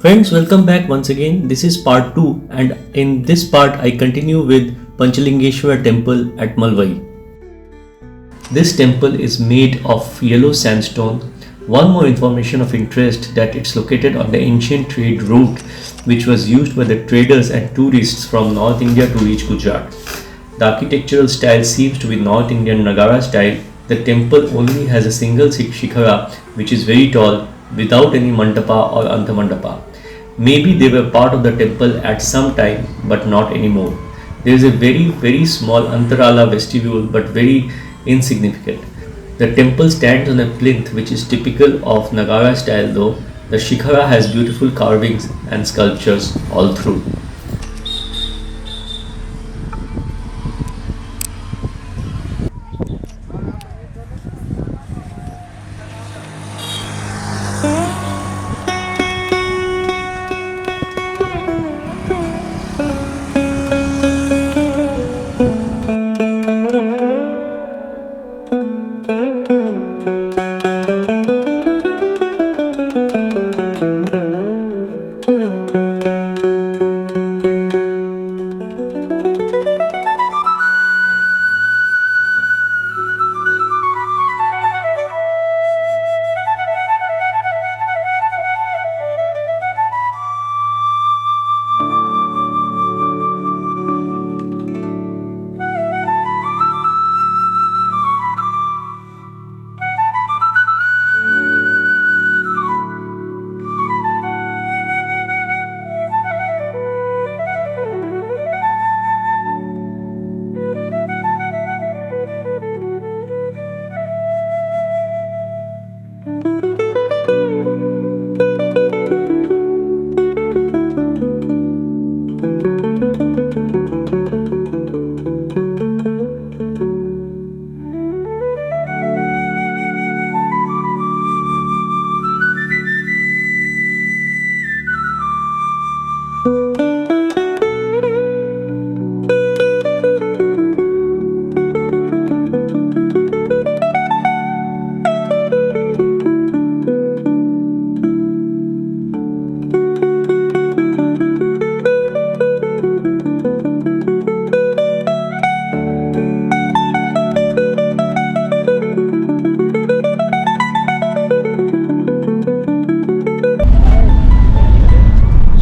Friends, welcome back once again. This is part 2, and in this part I continue with Panchalingeshwar Temple at Malwai. This temple is made of yellow sandstone. One more information of interest that it's located on the ancient trade route which was used by the traders and tourists from North India to reach Gujarat. The architectural style seems to be North Indian Nagara style. The temple only has a single shikhara which is very tall without any mandapa or antamandapa. Maybe they were part of the temple at some time but not anymore. There is a very small antarala vestibule but very insignificant. The temple stands on a plinth which is typical of Nagara style, though the shikhara has beautiful carvings and sculptures all through.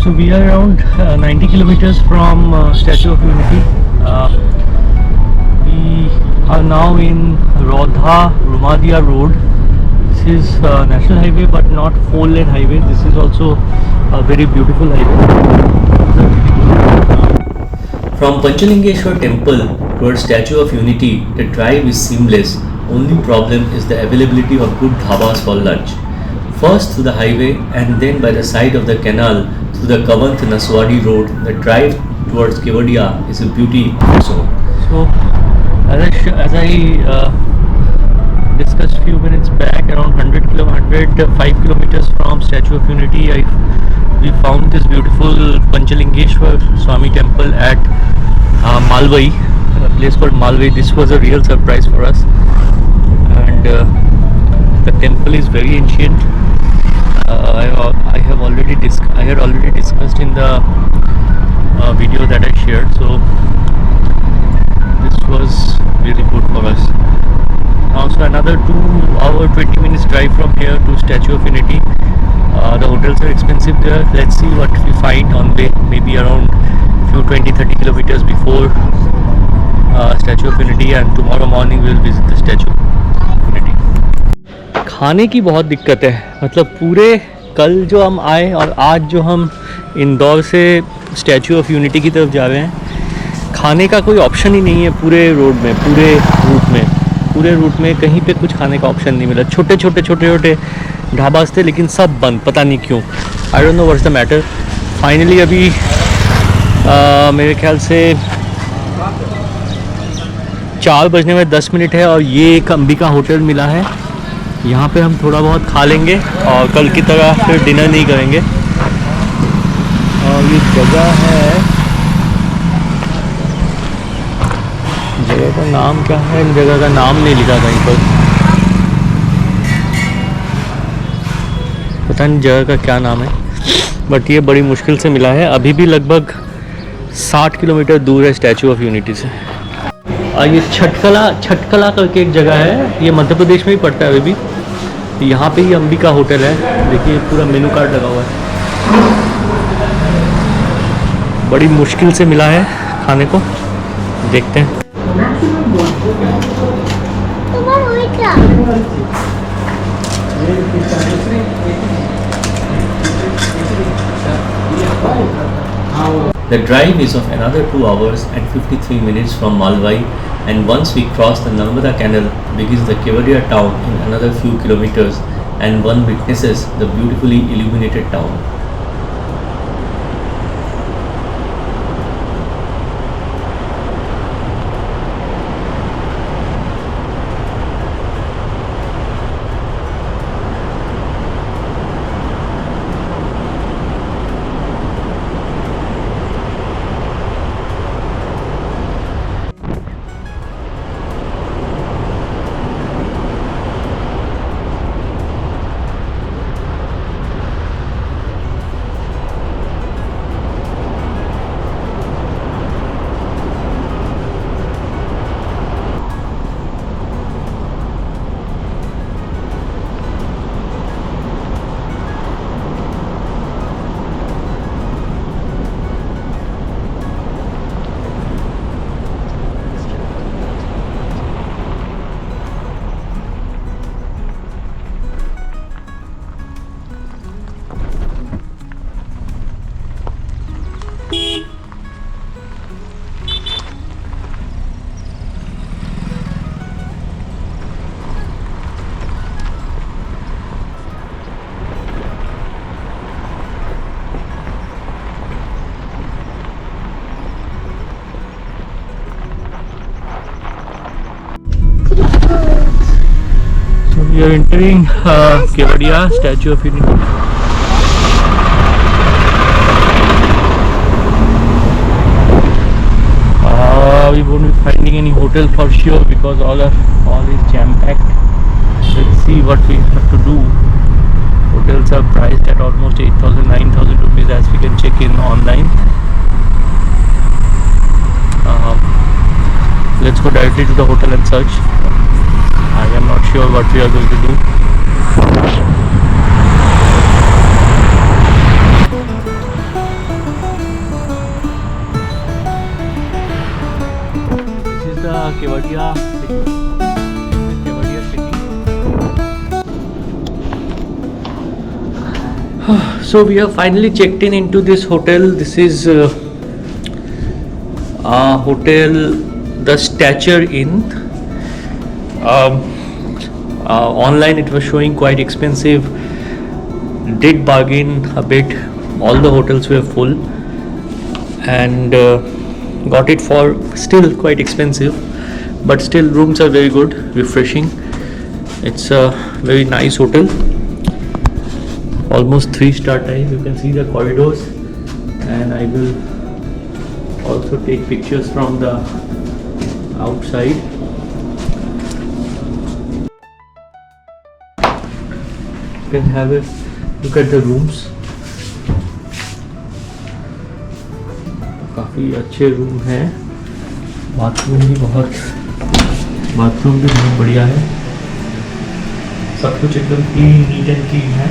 So we are around 90 kilometers from Statue of Unity. We are now in Kewadia Road. This is national highway but not 4-lane highway. This is also a very beautiful highway. From Panchalingeshwar Temple towards Statue of Unity, the drive is seamless. Only problem is the availability of good dhabas for lunch. First through the highway and then by the side of the canal through the Naswadi road, the drive towards Kewadia is a beauty also. So as I discussed a few minutes back, around 105 kilometers from Statue of Unity, we found this beautiful Panchalingeshwar Swami Temple at Malwai, a place called Malwai. This was a real surprise for us, and the temple is very ancient. I had already discussed in the video that I shared, so this was really good for us. So another 2-hour 20 minutes drive from here to Statue of Unity. The hotels are expensive there. Let's see what we find on way, maybe around few 20-30 kilometers before Statue of Unity, and tomorrow morning we will visit the Statue of Unity. खाने की बहुत दिक्कत है, मतलब पूरे कल जो हम आए और आज जो हम इंदौर से स्टैचू ऑफ यूनिटी की तरफ जा रहे हैं, खाने का कोई ऑप्शन ही नहीं है पूरे रूट में कहीं पे कुछ खाने का ऑप्शन नहीं मिला। छोटे ढाबास थे लेकिन सब बंद, पता नहीं क्यों। I don't know what's the matter. Finally अभी मेरे ख्याल से 4 बजने में 10 मिनट है और ये एक अंबिका होटल मिला है। यहाँ पे हम थोड़ा बहुत खा लेंगे और कल की तरह फिर डिनर नहीं करेंगे। और ये जगह का नाम क्या है? इन जगह का नाम नहीं लिखा कहीं पर, पता नहीं जगह का क्या नाम है। बट ये बड़ी मुश्किल से मिला है। अभी भी लगभग 60 किलोमीटर दूर है स्टैचू ऑफ यूनिटी से। और ये छटकला करके एक जगह है, ये मध्य प्रदेश में ही पड़ता है अभी भी। यहाँ पे ही अंबिका होटल है, देखिए पूरा मेनू कार्ड लगा हुआ है। बड़ी मुश्किल से मिला है खाने को, देखते हैं। The drive is of another 2 hours and 53 minutes from Malwai, and once we cross the Narmada Canal begins the Kewadia town in another few kilometers, and one witnesses the beautifully illuminated town. We are entering Kewadia, Statue of Unity. We won't be finding any hotel for sure because all is jam-packed. Let's see what we have to do. Hotels are priced at almost 8,000, 9,000 rupees as we can check in online. Let's go directly to the hotel and search. I am not sure what we are going to do. This is the Kewadia city. So we have finally checked in into this hotel. This is hotel The Stature Inn. Online it was showing quite expensive. Did bargain a bit. All the hotels were full, and got it for still quite expensive, but still rooms are very good, refreshing. It's a very nice hotel, almost 3-star type. You can see the corridors, and I will also take pictures from the outside. You can have a look at the rooms. काफ़ी अच्छे room हैं. Bathroom भी बहुत बढ़िया है. सब कुछ एकदम क्लीन, नीट एंड क्लीन है.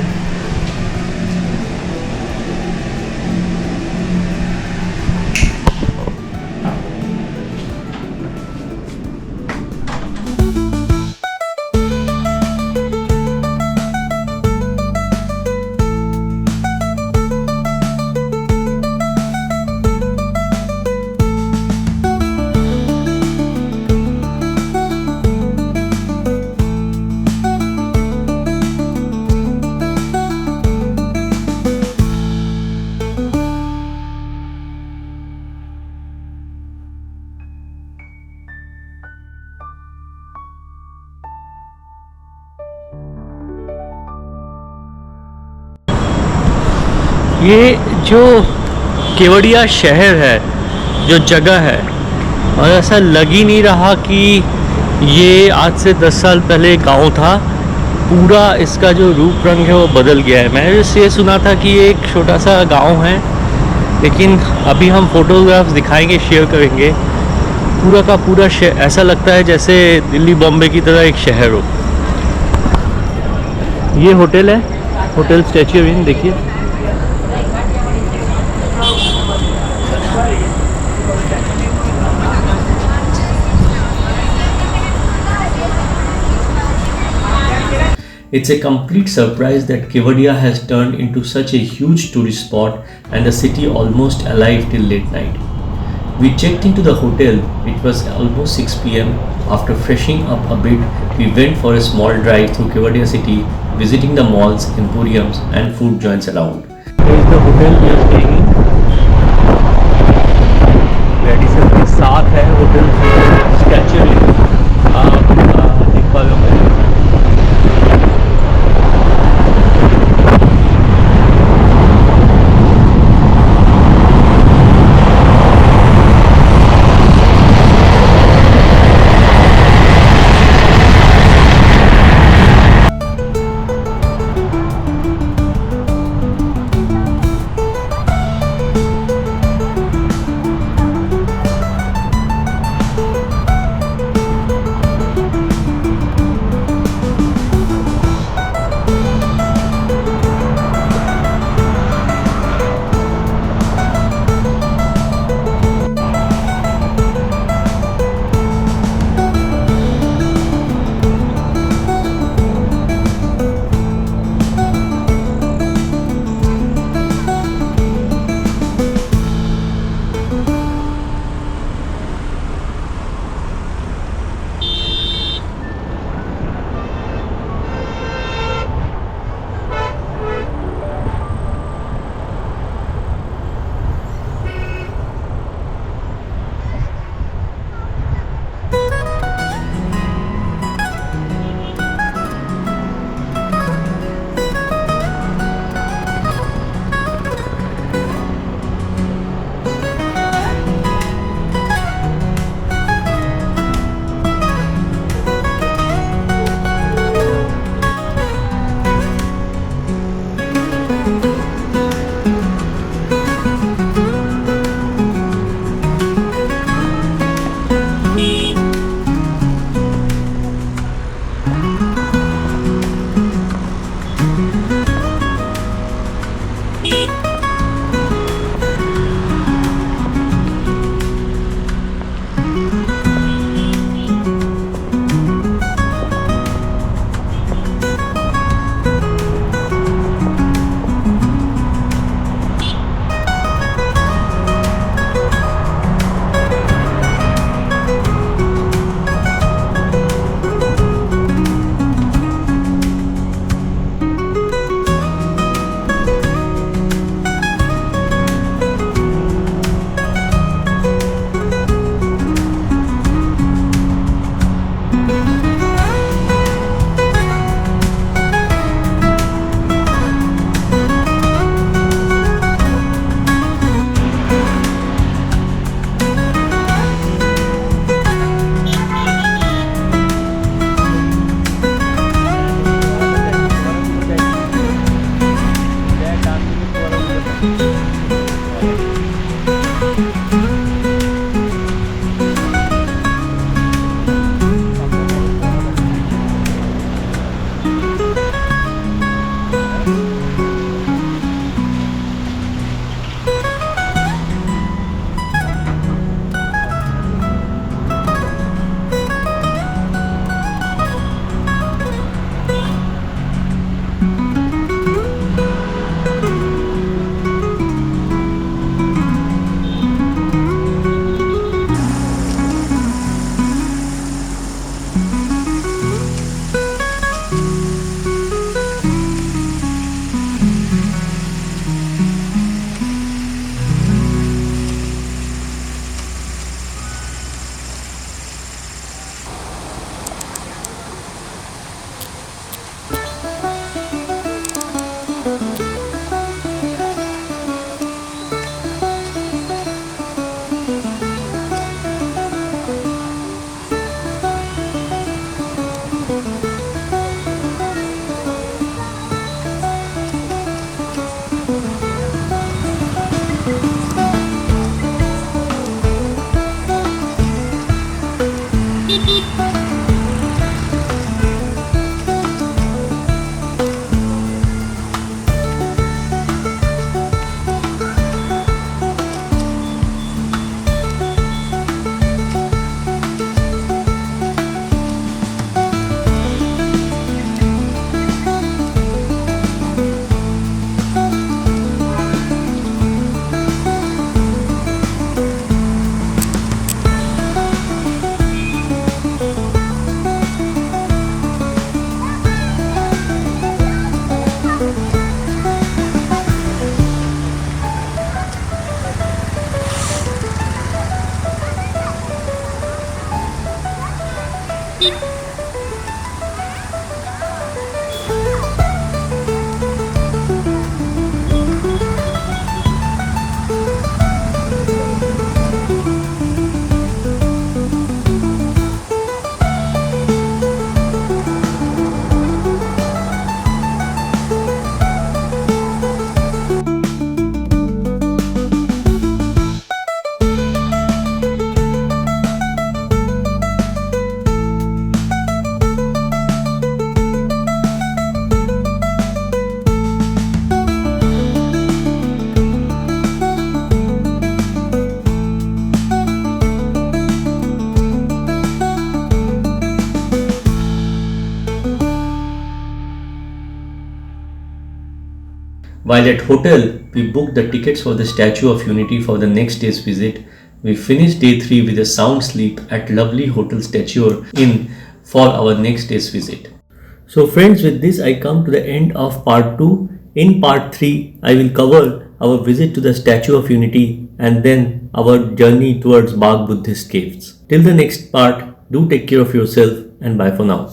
ये जो केवड़िया शहर है, जो जगह है, और ऐसा लग ही नहीं रहा कि ये आज से 10 साल पहले गांव था. पूरा इसका जो रूप रंग है वो बदल गया है। मैंने ये सुना था कि ये एक छोटा सा गांव है, लेकिन अभी हम फोटोग्राफ्स दिखाएंगे, शेयर करेंगे। पूरा का पूरा ऐसा लगता है जैसे दिल्ली बॉम्बे की तरह एक शहर हो। ये होटल है, होटल स्टैच्यू ऑफ यूनिटी, देखिए। It's a complete surprise that Kewadia has turned into such a huge tourist spot and the city almost alive till late night. We checked into the hotel, it was almost 6 pm. After freshening up a bit, we went for a small drive through Kewadia city, visiting the malls, emporiums and food joints around. Here is the hotel we are staying in. Radisson के साथ है hotel statue आप देख पा रहे होंगे। While at hotel, we booked the tickets for the Statue of Unity for the next day's visit. We finished day 3 with a sound sleep at lovely Hotel Statue Inn for our next day's visit. So friends, with this I come to the end of part 2. In part 3, I will cover our visit to the Statue of Unity and then our journey towards Bagh Buddhist caves. Till the next part, do take care of yourself and bye for now.